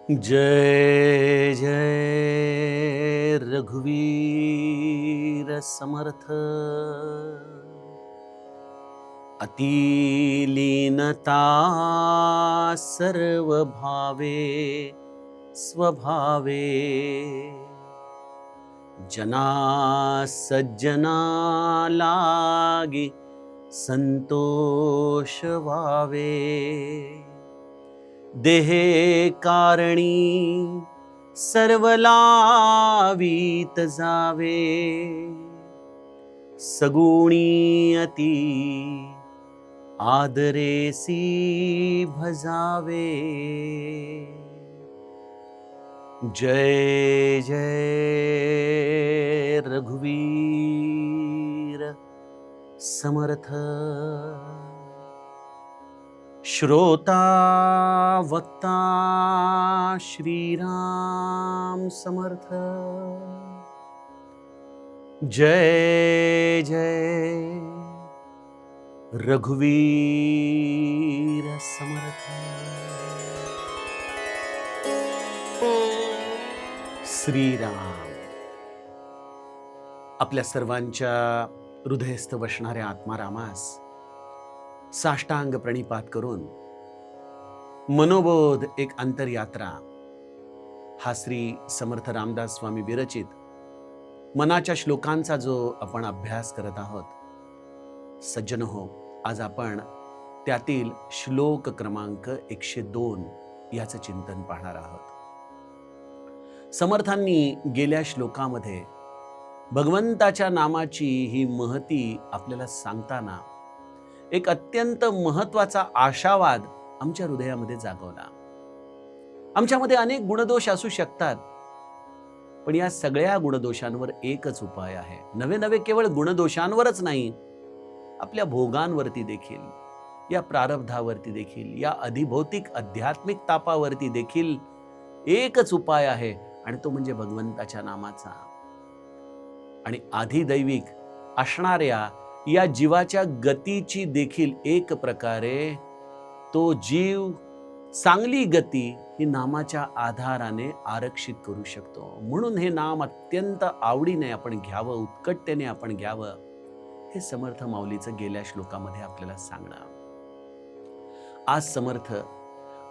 जय जय रघुवीर समर्थ। अतिलीनता सर्व भावे स्वभावे, जना सज्जना लागी संतोष व्हावे। देहे कारणी सर्व लावीत जावे, सगुणी अति आदरेसी भजावे। जय जय रघुवीर समर्थ। श्रोता वक्ता श्रीराम समर्थ। जय जय रघुवीर समर्थ। श्रीराम आपल्या सर्वांच्या हृदयस्थ बसणाऱ्या आत्मारामास साष्टांग प्रणिपात करून मनोबोध एक अंतरयात्रा हा श्री समर्थ रामदास स्वामी विरचित मनाच्या श्लोकांचा जो आपण अभ्यास करत आहोत, सज्जन हो, आज आपण त्यातील श्लोक क्रमांक 102 याचं चिंतन पाहणार आहोत। समर्थांनी गेल्या श्लोकामध्ये भगवंताच्या नामाची ही महती आपल्याला सांगताना एक अत्यंत महत्वाचा आशावाद आमच्या हृदयामध्ये जागवला। आमच्यामध्ये अनेक गुणदोष असू शकतात, पण या सगळ्या गुणदोषांवर एकच उपाय आहे। नवे नवे केवळ गुणदोषांवरच नाही, आपल्या भोगांवरती देखील, या प्रारब्धावरती देखील, या अधिभौतिक आध्यात्मिक तापावरती देखील एकच उपाय आहे, आणि तो म्हणजे भगवंताच्या नामाचा। आणि आधिदैविक असणाऱ्या या जीवाच्या गतीची देखील एक प्रकारे तो जीव चांगली गती ही नामाच्या आधाराने आरक्षित करू शकतो। म्हणून हे नाम अत्यंत आवडीने आपण घ्यावं, उत्कटतेने आपण घ्यावं, हे समर्थ माऊलीचं गेल्या श्लोकामध्ये आपल्याला सांगणं। आज समर्थ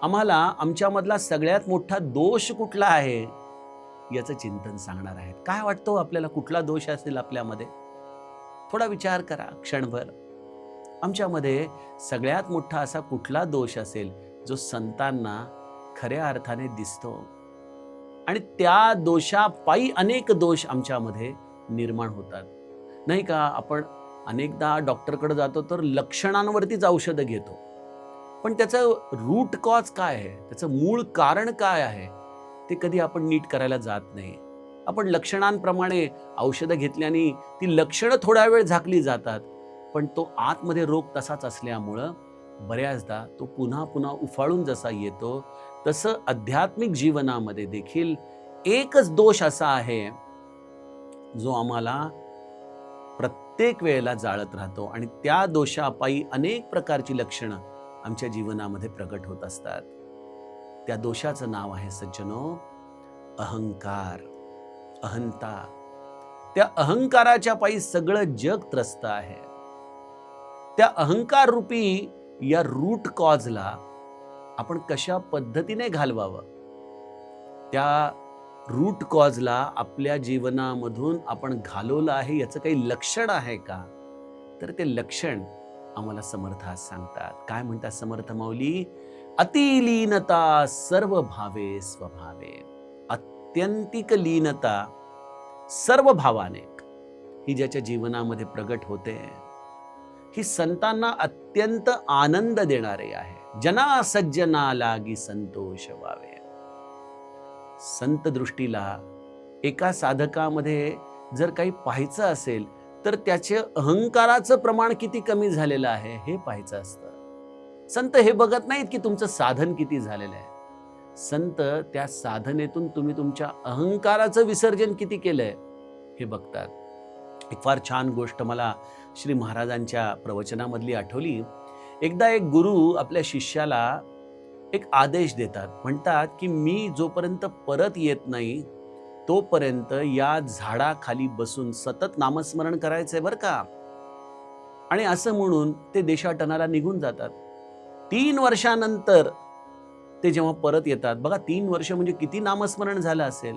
आम्हाला आमच्यामधला सगळ्यात मोठा दोष कुठला आहे याचं चिंतन सांगणार आहेत। काय वाटतो आपल्याला, कुठला दोष असेल आपल्यामध्ये? थोडा विचार करा क्षणभर। आमच्यामध्ये सगळ्यात मोठा असा कुठला दोष असेल जो संतांना खऱ्या अर्थाने दिसतो, आणि त्या दोषापायी अनेक दोष आमच्यामध्ये निर्माण होतात, नाही का? आपण अनेकदा डॉक्टरकडे जातो तर लक्षणांवरतीच औषधं घेतो, पण त्याचं रूट कॉज काय आहे, त्याचं मूळ कारण काय आहे, ते कधी आपण नीट करायला जात नाही। आपण लक्षणांप्रमाणे औषधं घेतल्याने ती लक्षणं थोडा वेळ झाकली जातात, पण तो आतमध्ये रोग तसाच असल्यामुळं बऱ्याचदा तो पुन्हा पुन्हा उफाळून जसा येतो, तसं आध्यात्मिक जीवनामध्ये देखील एकच दोष असा आहे जो आम्हाला प्रत्येक वेळेला जाळत राहतो, आणि त्या दोषापायी अनेक प्रकारची लक्षणं आमच्या जीवनामध्ये प्रकट होत असतात। त्या दोषाचं नाव आहे सज्जनो अहंकार, अहंता। त्या अहंकाराच्या पायी सगळं जग त्रस्त आहे। त्या अहंकार रूपी या रूट कॉजला आपण कशा पद्धतीने घालवावं, त्या रूट कॉजला आपल्या जीवनामधून आपण घालवलं आहे याचं काही लक्षण आहे का? तर ते लक्षण आम्हाला समर्थ आज सांगतात। काय म्हणतात समर्थ माऊली? अतिलीनता सर्व भावे स्वभावे। अत्यंतिक लीनता सर्व भावाने ही ज्याच्या जीवनामध्ये प्रगट होते, ही संतांना अत्यंत आनंद देणारे आहे। जना सज्जना लागी संतोष व्हावे। संत दृष्टीला एका साधकामध्ये जर काही पाहायचं असेल तर त्याचे अहंकाराचं प्रमाण किती कमी झालेलं आहे हे पाहायचं असतं। संत हे बघत नाहीत की तुमचं साधन किती झालेलं आहे, संत त्या साधनेतून तुम्ही तुमच्या अहंकाराचं विसर्जन किती केलंय हे बघतात। एक फार छान गोष्ट मला श्री महाराजांच्या प्रवचनामधली आठवली। एकदा एक गुरु आपल्या शिष्याला एक आदेश देतात, म्हणतात की मी जोपर्यंत परत येत नाही तोपर्यंत या झाडाखाली बसून सतत नामस्मरण करायचंय बरं का. आणि असं म्हणून ते देशाटनाला निघून जातात. 3 वर्षानंतर ते जेव्हा परत येतात, बघा 3 वर्ष म्हणजे किती नामस्मरण झालं असेल.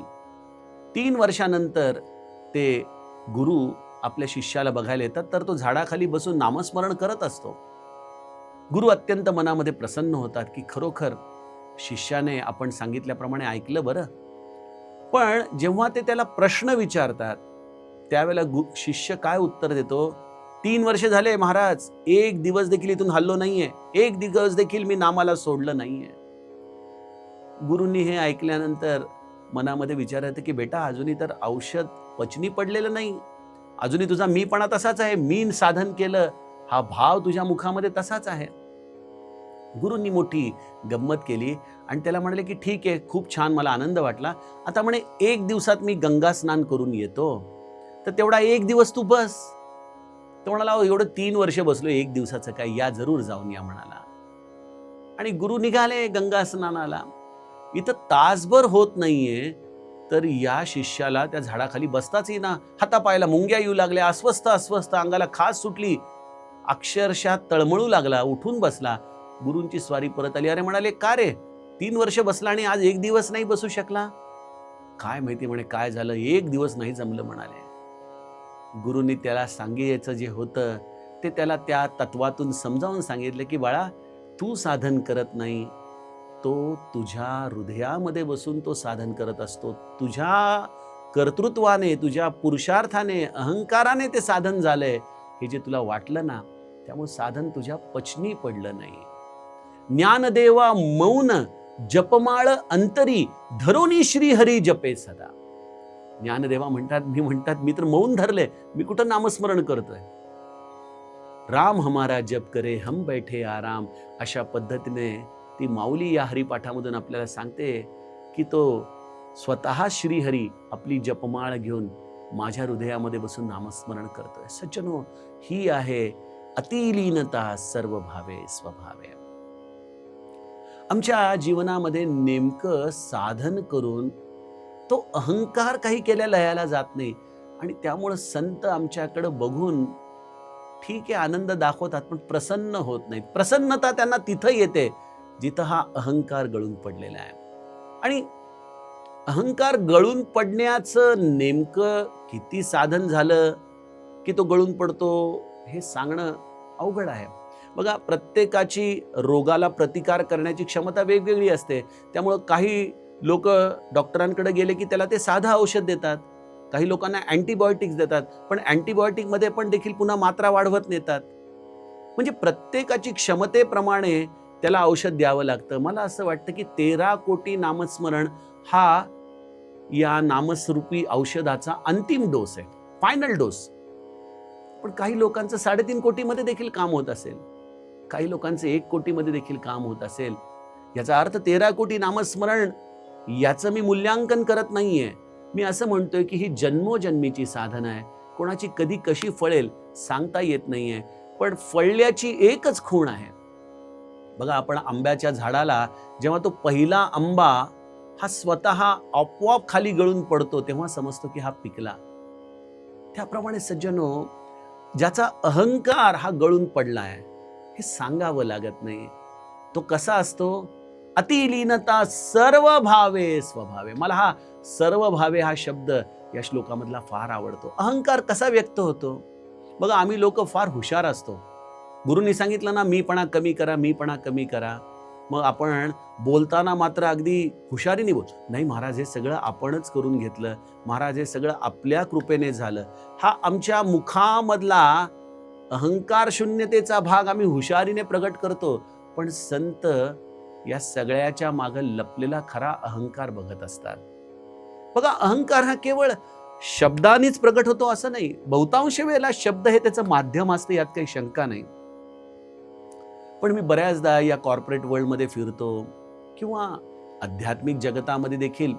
3 वर्षानंतर ते गुरु आपल्या शिष्याला बघायला येतात, तर तो झाडाखाली बसून नामस्मरण करत असतो. गुरु अत्यंत मनामध्ये प्रसन्न होतात की खरोखर शिष्याने आपण सांगितल्याप्रमाणे ऐकलं बरं. पण जेव्हा ते त्याला प्रश्न विचारतात त्यावेळेला शिष्य काय उत्तर देतो? 3 वर्ष झाले महाराज, एक दिवस देखील इथून हल्लो नाहीये, एक दिवस देखील मी नामाला सोडलं नाहीये. गुरूंनी हे ऐकल्यानंतर मनामध्ये विचार येतो की बेटा, अजूनही तर औषध पचनी पडलेलं नाही, अजूनही तुझा मीपणा तसाच आहे, मी साधन केलं हा भाव तुझ्या मुखामध्ये तसाच आहे. गुरूंनी मोठी गंमत केली आणि त्याला म्हणाले की ठीक आहे, खूप छान, मला आनंद वाटला. आता म्हणे 1 दिवसात मी गंगा स्नान करून येतो, तर तेवढा 1 दिवस तू बस. तो म्हणाला, एवढं 3 वर्ष बसलो, 1 दिवसाचं काय, या जरूर जाऊन या म्हणाला. आणि गुरु निघाले गंगा स्नानाला. इथं तासभर होत नाहीये तर या शिष्याला त्या झाडाखाली बसताच येईना, हातापायाला मुंग्या येऊ लागल्या, अस्वस्थ अस्वस्थ, अंगाला खाज सुटली, अक्षरशः तळमळू लागला, उठून बसला. गुरूंची स्वारी परत आली. अरे म्हणाले, का रे, 3 वर्ष बसला आणि आज 1 दिवस नाही बसू शकला? काय माहिती म्हणे काय झालं, 1 दिवस नाही जमलं म्हणाले. गुरूंनी त्याला सांगायचं जे होतं ते त्याला त्या तत्वातून समजावून सांगितलं की बाळा, तू साधन करत नाही, तो तुझ्या हृदयामध्ये बसून तो साधन करत असतो. तुझ्या कर्तृत्वाने, तुझ्या पुरुषार्थाने, अहंकाराने ते साधन झालंय हे जे तुला वाटलं ना, त्यामुळे साधन तुझ्या पचनी पडलं नाही. ज्ञानदेवा मौन जपमाळ अंतरी, धरोनी श्री हरी जपे सदा. ज्ञानदेवा म्हणतात मी तर मौन धरले, मी कुठं नामस्मरण करतोय. राम हमारा जप करे हम बैठे आराम, अशा पद्धतीने ती माऊली या हरिपाठामधून आपल्याला सांगते की तो स्वतः श्रीहरी आपली जपमाळ घेऊन माझ्या हृदयामध्ये बसून नामस्मरण करतोय. सज्जनो, ही आहे अतिलीनता सर्व भावे स्वभावे. आमच्या जीवनामध्ये नेमकं साधन करून तो अहंकार काही केल्या लयाला जात नाही आणि त्यामुळे संत आमच्याकडे बघून ठीक आहे आनंद दाखवतात पण प्रसन्न होत नाहीत. प्रसन्नता त्यांना तिथं येते जिथं हा अहंकार गळून पडलेला आहे. आणि अहंकार गळून पडण्याचं नेमकं किती साधन झालं की तो गळून पडतो हे सांगणं अवघड आहे. बघा, प्रत्येकाची रोगाला प्रतिकार करण्याची क्षमता वेगवेगळी असते. त्यामुळं काही लोक डॉक्टरांकडे गेले की त्याला ते साधं औषध देतात, काही लोकांना अँटीबायोटिक्स देतात, पण अँटीबायोटिकमध्ये पण देखील पुन्हा मात्रा वाढवत नेतात. म्हणजे प्रत्येकाची क्षमतेप्रमाणे त्याला औषध द्यावं लागतं. मला असं वाटतं की 13 कोटी नामस्मरण हा या नामस्वरूपी औषधाचा अंतिम डोस आहे, फायनल डोस. पण काही लोकांचं 3.5 कोटीमध्ये देखील काम होत असेल, काही लोकांचं 1 कोटीमध्ये देखील काम होत असेल. याचा अर्थ 13 कोटी नामस्मरण याचं मी मूल्यांकन करत नाहीये. मी असं म्हणतोय की ही जन्मोजन्मीची साधना आहे. कोणाची कधी कशी फळेल सांगता येत नाहीये, पण फळल्याची एकच खूण आहे. बघा, आपण आंब्याच्या झाडाला जेव्हा तो पहिला आंबा हा स्वतः आपोआप खाली गळून पडतो तेव्हा समजतो की हा पिकला. त्याप्रमाणे सज्जनो, ज्याचा अहंकार हा गळून पडलाय हे सांगावं लागत नाही. तो कसा असतो? अतिलीनता सर्व भावे स्वभावे. मला हा सर्व भावे हा शब्द या श्लोकामधला फार आवडतो. अहंकार कसा व्यक्त होतो? बघा, आम्ही लोक फार हुशार असतो. गुरूंनी सांगितलं ना, मीपणा कमी करा, मीपणा कमी करा. मग आपण बोलताना मात्र अगदी हुशारीने बोल, नाही महाराज हे सगळं आपणच करून घेतलं, महाराज हे सगळं आपल्या कृपेने झालं. हा आमच्या मुखामधला अहंकार शून्यतेचा भाग आम्ही हुशारीने प्रगट करतो. पण संत या सगळ्याच्या मागे लपलेला खरा अहंकार बघत असतात. बघा, अहंकार हा केवळ शब्दांनीच प्रगट होतो असं नाही. बहुतांश वेळेला शब्द हे त्याचं माध्यम असते, यात काही शंका नाही. पण मी बऱ्याचदा या कॉर्पोरेट वर्ल्डमध्ये फिरतो किंवा आध्यात्मिक जगतामध्ये देखील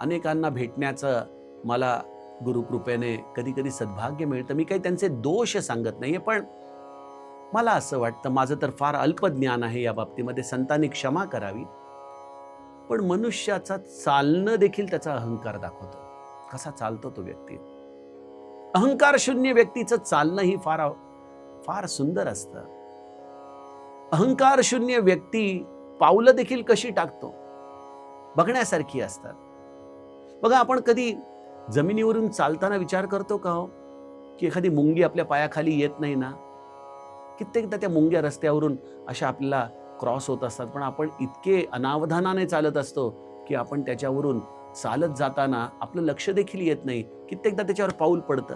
अनेकांना भेटण्याचं मला गुरुकृपेने कधी कधी सद्भाग्य मिळतं. मी काही त्यांचे दोष सांगत नाहीये, पण मला असं वाटतं, माझं तर फार अल्प ज्ञान आहे या बाबतीमध्ये, संतांनी क्षमा करावी. पण मनुष्याचा चालणं देखील त्याचा अहंकार दाखवतो. कसा चालतो तो व्यक्ती. अहंकार शून्य व्यक्तीचं चालणं ही फार फार सुंदर असतं. अहंकार शून्य व्यक्ती पावलं देखील कशी टाकतो बघण्यासारखी असतात. बघा, आपण कधी जमिनीवरून चालताना विचार करतो का हो, की एखादी मुंगी आपल्या पायाखाली येत नाही ना? कित्येकदा त्या मुंग्या रस्त्यावरून अशा आपल्याला क्रॉस होत असतात, पण आपण इतके अनावधानाने चालत असतो की आपण त्याच्यावरून चालत जाताना आपलं लक्ष देखील येत नाही. कित्येकदा त्याच्यावर पाऊल पडतं.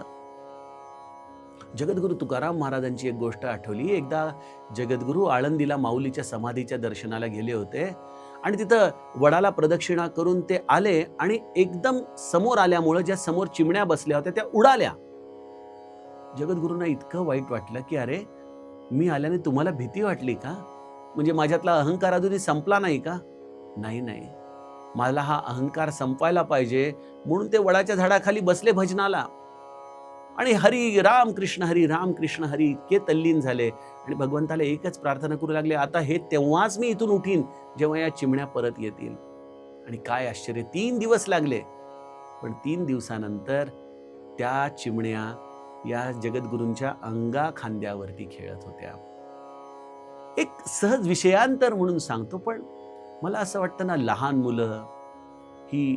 जगद्गुरु तुकाराम महाराजांची एक गोष्ट आठवली. एकदा जगद्गुरु आळंदीला माऊलीच्या समाधीच्या दर्शनाला गेले होते आणि तिथं वडाला प्रदक्षिणा करून ते आले आणि एकदम समोर आल्यामुळे ज्या समोर चिमण्या बसल्या होत्या त्या उडाल्या. जगद्गुरूंना इतकं वाईट वाटलं की अरे, मी आल्याने तुम्हाला भीती वाटली का? म्हणजे माझ्यातला अहंकार अजूनही संपला नाही का? नाही नाही, मला हा अहंकार संपायला पाहिजे म्हणून ते वडाच्या झाडाखाली बसले भजनाला आणि हरी राम कृष्ण हरी इतके तल्लीन झाले आणि भगवंताला एकच प्रार्थना करू लागले, आता हे तेव्हाच मी इथून उठीन जेव्हा या चिमण्या परत येतील. आणि काय आश्चर्य, 3 दिवस लागले, पण 3 दिवसानंतर त्या चिमण्या या जगद्गुरूंच्या अंगा खांद्यावरती खेळत होत्या. एक सहज विषयांतर म्हणून सांगतो, पण मला असं वाटतं ना, लहान मुलं, ही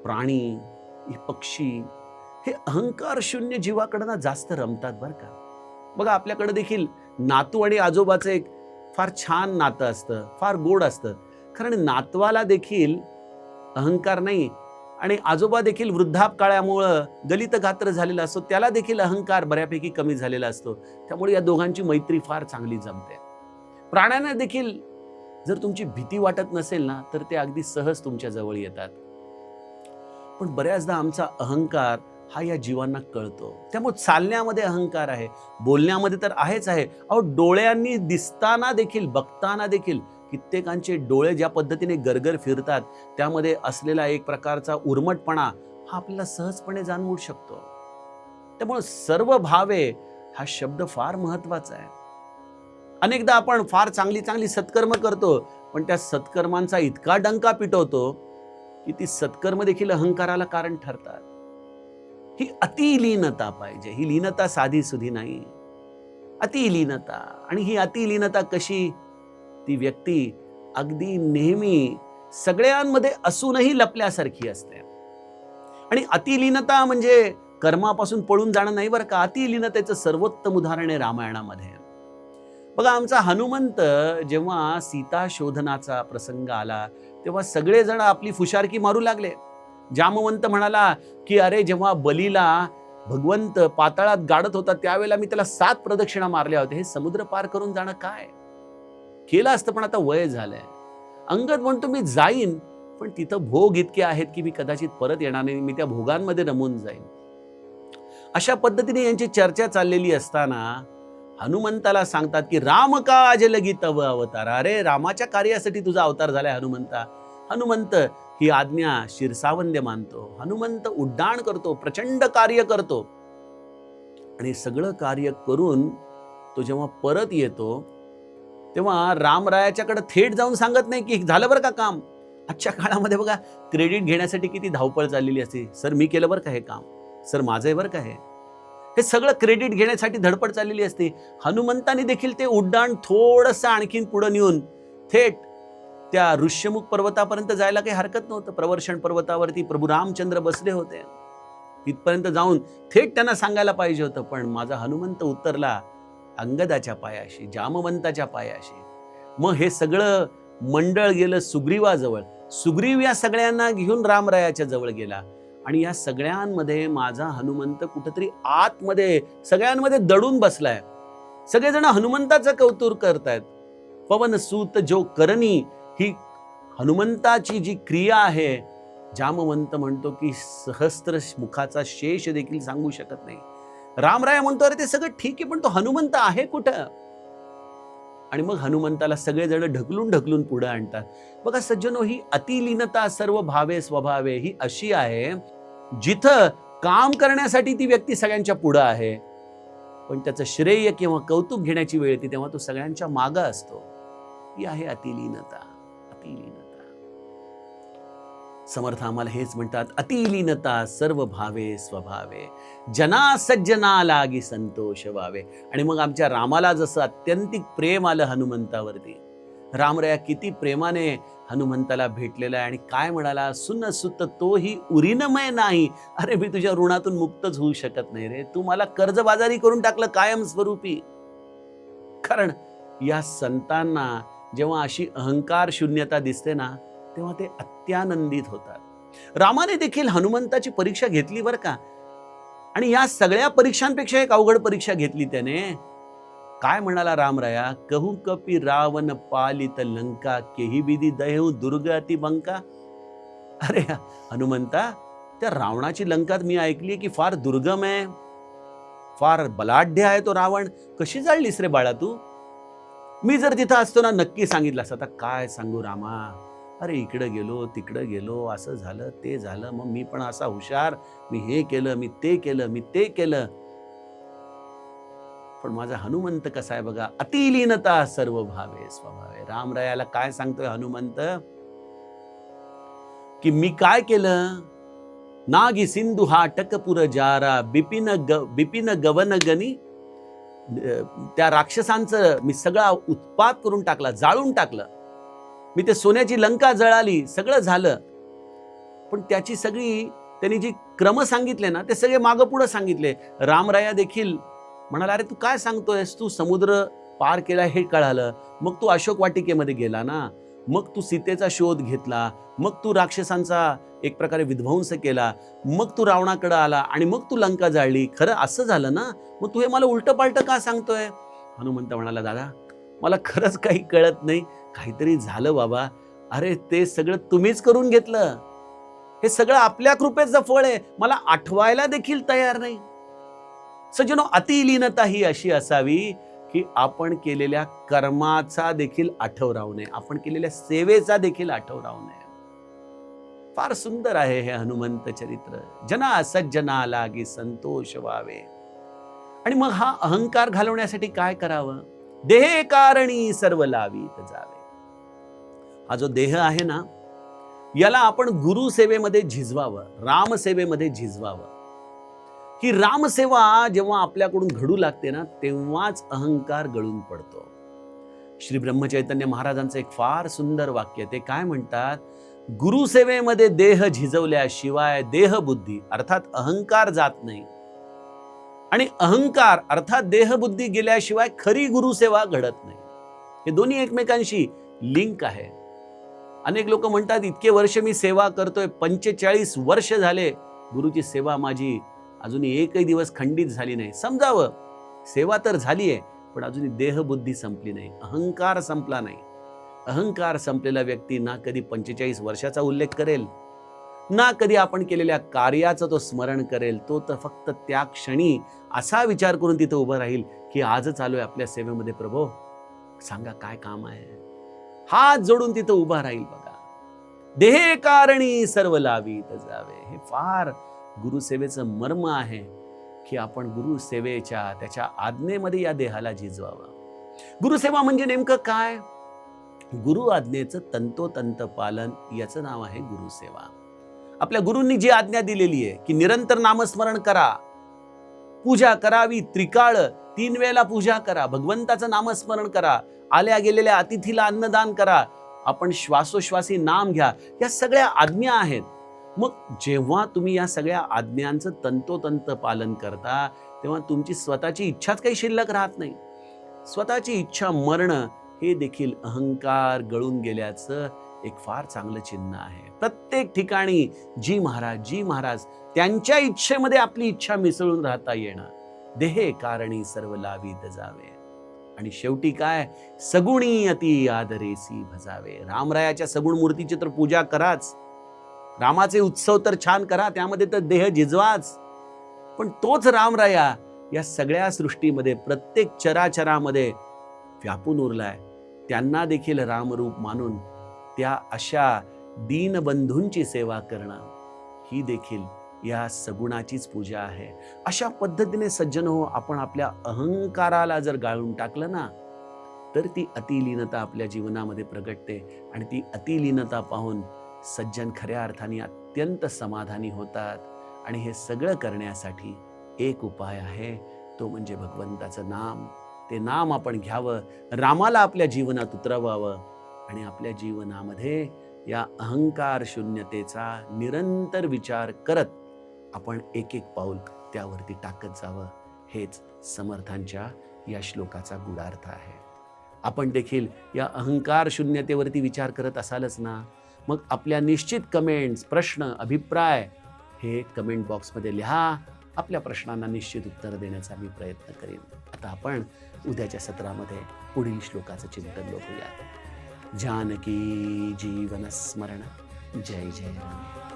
प्राणी, ही पक्षी, हे अहंकार शून्य जीवाकडे ना जास्त रमतात बरं का. बघा, आपल्याकडे देखील नातू आणि आजोबाचं एक फार छान नातं असतं, फार गोड असतं. कारण नातवाला देखील अहंकार नाही आणि आजोबा देखील वृद्धापकाळामुळं गलित गात्र झालेला असतो, त्याला देखील अहंकार बऱ्यापैकी कमी झालेला असतो. त्यामुळे या दोघांची मैत्री फार चांगली जमते. प्राण्यांना देखील जर तुमची भीती वाटत नसेल ना, तर ते अगदी सहज तुमच्या जवळ येतात. पण बऱ्याचदा आमचा अहंकार हा या जीवांना कळतो. त्यामुळे चालण्यामध्ये अहंकार आहे, बोलण्यामध्ये तर आहेच आहे. अहो, डोळ्यांनी दिसताना देखील, बघताना देखील कित्येकांचे डोळे ज्या पद्धतीने गरगर फिरतात, त्यामध्ये असलेला एक प्रकारचा उर्मटपणा हा आपल्याला सहजपणे जाणवू शकतो. त्यामुळे सर्व भावे हा शब्द फार महत्वाचा आहे. अनेकदा आपण फार चांगली चांगली सत्कर्म करतो, पण त्या सत्कर्मांचा इतका डंका पिटवतो की ती सत्कर्म देखील अहंकाराला कारण ठरतात. ही अतिलीनता पाहिजे. ही लीनता साधी सुधी नाही, अतिलीनता. आणि ही अतिलीनता कशी? ती व्यक्ती अगदी नेहमी सगळ्यांमध्ये असूनही लपल्यासारखी असते. आणि अतिलीनता म्हणजे कर्मापासून पळून जाणं नाही बरं का. अतिलीनतेचं सर्वोत्तम उदाहरण आहे रामायणामध्ये. बघा, आमचा हनुमंत जेव्हा सीता शोधनाचा प्रसंग आला तेव्हा सगळेजण आपली फुशारकी मारू लागले. जामवंत म्हणाला की अरे, जेव्हा बलीला भगवंत पाताळात गाडत होता त्यावेळेला मी त्याला 7 प्रदक्षिणा मारल्या होत्या. हे समुद्र पार करून जाणं काय? केलं असतं, पण आता वय झालंय. अंगद म्हणतो मी जाईन, पण तिथं भोग इतके आहेत की मी कदाचित परत येणार नाही, मी त्या भोगांमध्ये रमून जाईन. अशा पद्धतीने यांची चर्चा चाललेली असताना हनुमंताला सांगतात की राम काज लगी तव अवतार. अरे, रामाच्या कार्यासाठी तुझा अवतार झालाय हनुमंता. हनुमंत ही आज्ञा शिरसावंद्य मानतो. हनुमंत उड्डाण करतो, प्रचंड कार्य करतो आणि सगळं कार्य करून तो जेव्हा परत येतो तेव्हा रामरायाच्याकडे थेट जाऊन सांगत नाही की झालं बरं का काम. आजच्या काळामध्ये बघा, क्रेडिट घेण्यासाठी किती धावपळ चाललेली असते. सर, मी केलं बरं का हे काम, सर माझं आहे बरं का हे सगळं क्रेडिट घेण्यासाठी धडपड चाललेली असते. हनुमंताने देखील ते उड्डाण थोडंसं आणखीन पुढे नेऊन थेट त्या ऋष्यमुख पर्वतापर्यंत जायला काही हरकत नव्हतं. प्रवर्षण पर्वतावरती प्रभू रामचंद्र बसले होते. तिथपर्यंत जाऊन थेट त्यांना सांगायला पाहिजे होतं, पण माझा हनुमंत उतरला अंगदाच्या पायाशी, जामवंताच्या पायाशी. मग हे सगळं मंडळ गेलं सुग्रीवाजवळ. सुग्रीव या सगळ्यांना घेऊन रामरायाच्या जवळ गेला आणि या सगळ्यांमध्ये माझा हनुमंत कुठेतरी आतमध्ये सगळ्यांमध्ये दडून बसलाय. सगळेजण हनुमंताचं कौतुक करतायत. पवन सूत जो करणी, ही हनुमंताची जी क्रिया आहे, जामवंत म्हणतो की सहस्त्र मुखाचा शेष देखील सांगू शकत नाही. रामराया म्हणतो अरे ते सगळं ठीक आहे, पण तो हनुमंत आहे कुठं? आणि मग हनुमंताला सगळेजण ढकलून ढकलून पुढे आणतात. बघा सज्जनो, ही अतिलीनता सर्व भावे स्वभावे ही अशी आहे, जिथं काम करण्यासाठी ती व्यक्ती सगळ्यांच्या पुढे आहे, पण त्याचं श्रेय किंवा कौतुक घेण्याची वेळ येते तेव्हा तो सगळ्यांच्या मागं असतो. ही आहे अतिलीनता. अतिलीनता. समर्थ आम्हाला हेच म्हणतात, अतिलीनता सर्व भावे स्वभावे, जना सज्जना लागी संतोष व्हावे. आणि मग आमच्या रामाला जसं अत्यंतिक प्रेम आलं हनुमंतावरती, रामरया किती प्रेमाने हनुमंताला भेटलेला आहे आणि काय म्हणाला, सुन सुत तोही उरीनमय नाही. अरे मी तुझ्या ऋणातून मुक्तच होऊ शकत नाही रे, तू मला कर्जबाजारी करून टाकलं कायम स्वरूपी. कारण या संतांना जेव्हा अशी अहंकार शून्यता दिसते ना, तेव्हा ते अत्यानंदित होतात. रामाने देखील हनुमंताची परीक्षा घेतली बरं का, आणि या सगळ्या परीक्षांपेक्षा एक अवघड परीक्षा घेतली त्याने. काय म्हणाला रामराया, कहू कपी रावण पालित लंका, केही बिदी दहेऊ दुर्ग अति बंका. अरे हनुमंता, त्या रावणाची लंका मी ऐकली की फार दुर्गम आहे, फार बलाढ्य आहे तो रावण. कशी जाळलीस रे बाळा तू? मी जर तिथं असतो ना नक्की सांगितलं असतं. आता काय सांगू रामा, अरे इकडं गेलो तिकडं गेलो, असं झालं ते झालं, मग मी पण असा हुशार, मी हे केलं मी ते केलं मी ते केलं. पण माझा हनुमंत कसा आहे बघा, अतिलीनता सर्व भावे स्वभावे. रामरायाला काय सांगतोय हनुमंत, की मी काय केलं, नागी सिंधू हा टकपुर जारा, बिपिन गवन गनी. त्या राक्षसांचं मी सगळा उत्पात करून टाकला, जाळून टाकलं. मी ते सोन्याची लंका जळाली, सगळं झालं. पण त्याची सगळी त्यांनी जी क्रम सांगितले ना, ते सगळे मागं पुढं सांगितले. रामराया देखील म्हणाला, अरे तू काय सांगतोयस, तू समुद्र पार केला हे कळालं, मग तू अशोक वाटिकेमध्ये गेला ना, मग तू सीतेचा शोध घेतला, मग तू राक्षसांचा एक प्रकारे विध्वंस केला, मग तू रावणाकडे आला आणि मग तू लंका जाळली. खरं असं झालं ना, मग तू हे मला उलट पालट का सांगतोय? हनुमंत म्हणाला, दादा मला खरंच काही कळत नाही, काहीतरी झालं बाबा. अरे ते सगळं तुम्हीच करून घेतलं, हे सगळं आपल्या कृपेचं फळ आहे, मला आठवायला देखील तयार नाही. सज्जनो, अतिलीनता ही अशी असावी की आपण केलेल्या कर्माचा देखील आठव राहू नये, आपण केलेल्या सेवेचा देखील आठव राहू नये. फार सुंदर आहे हे हनुमंत चरित्र. जना सज्जना लागी संतोष व्हावे. आणि मग हा अहंकार घालवण्यासाठी काय करावं? देहे कारणी सर्व लावीत जावे. हा जो देह आहे ना, याला आपण गुरु सेवेमध्ये झिजवावं, रामसेवेमध्ये झिजवावं. ही रामसेवा जेव्हा आपल्याकडून घडू लागते ना, तेव्हाच अहंकार गळून पडतो. श्री ब्रह्मचैतन्य महाराजांचं एक फार सुंदर वाक्य, ते काय म्हणतात, गुरुसेवेमध्ये देह झिजवल्याशिवाय देहबुद्धी अर्थात अहंकार जात नाही, आणि अहंकार अर्थात देहबुद्धी गेल्याशिवाय खरी गुरुसेवा घडत नाही. हे दोन्ही एकमेकांशी लिंक आहे. अनेक लोक म्हणतात, इतके वर्ष मी सेवा करतोय, 45 वर्ष झाले गुरुची सेवा माझी अजूनही एकही दिवस खंडित झाली नाही. समजावं, सेवा तर झालीये, पण अजूनही देहबुद्धी संपली नाही, अहंकार संपला नाही. अहंकार संपलेला व्यक्ती ना कधी 45 वर्षाचा उल्लेख करेल, ना कधी आपण केलेल्या कार्याचं तो स्मरण करेल. तो तर फक्त त्या क्षणी असा विचार करून तिथं उभं राहील की आजच आलोय आपल्या सेवेमध्ये, प्रभो सांगा काय काम आहे, हात जोडून तिथं उभा राहील. बघा, देहे कारणी सर्व लावीत जावे. हे फार गुरुसेवेचं मर्म आहे की आपण गुरुसेवेच्या त्याच्या आज्ञेमध्ये या देहाला झिजवावं. गुरुसेवा म्हणजे नेमकं काय? गुरु आज्ञेचं तंतोतंत पालन, याचं नाव आहे गुरुसेवा. आपल्या गुरूंनी जी आज्ञा दिलेली आहे की निरंतर नामस्मरण करा, पूजा करावी त्रिकाळ, 3 वेळेला पूजा करा, भगवंताचं नामस्मरण करा, आल्या गेलेल्या अतिथीला अन्नदान करा, आपण श्वासोश्वासी नाम घ्या, या सगळ्या आज्ञा आहेत. मग जेव्हा तुम्ही या सगळ्या आज्ञांचं तंतोतंत पालन करता, तेव्हा तुमची स्वतःची इच्छाच काही शिल्लक राहत नाही. स्वतःची इच्छा मरणं हे देखील अहंकार गळून गेल्याचं एक फार चांगलं चिन्ह आहे. प्रत्येक ठिकाणी जी महाराज त्यांच्या इच्छेमध्ये आपली इच्छा मिसळून राहता येणं. देहे कारणी सर्व लावीत जावे. आणि शेवटी काय, सगुणी अति आदरेसी भजावे. रामरायाच्या सगुण मूर्तीची तर पूजा कराच, रामाचे उत्सव तर छान करा, त्यामध्ये तर देह झिजवाच. पण तोच रामराया या सगळ्या सृष्टीमध्ये प्रत्येक चराचरामध्ये व्यापून उरलाय. त्यांना देखील रामरूप मानून त्या अशा दीनबंधूंची सेवा करणं ही देखील या सगुणाचीच पूजा आहे. अशा पद्धतीने सज्जन हो, आपण आपल्या अहंकाराला जर गाळून टाकलं ना, तर ती अतिलीनता आपल्या जीवनामध्ये प्रगटते. आणि ती अतिलीनता पाहून सज्जन खऱ्या अर्थाने अत्यंत समाधानी होतात. आणि हे सगळं करण्यासाठी एक उपाय आहे, तो म्हणजे भगवंताचं नाम. ते नाम आपण घ्यावं, रामाला आपल्या जीवनात उतरवावं आणि आपल्या जीवनामध्ये या अहंकार शून्यतेचा निरंतर विचार करत आपण एक एक पाऊल त्यावरती टाकत जावं. हेच समर्थांच्या या श्लोकाचा गूढार्थ आहे. आपण देखील या अहंकार शून्यतेवरती विचार करत असालच ना? मग आपल्या निश्चित कमेंट्स, प्रश्न, अभिप्राय हे कमेंट बॉक्समध्ये लिहा. आपल्या प्रश्नांना निश्चित उत्तर देण्याचा मी प्रयत्न करेन. आता आपण उद्याच्या सत्रामध्ये पुढील श्लोकाचं चिंतन बघूया. जानकी जीवन स्मरण. जय जय राम.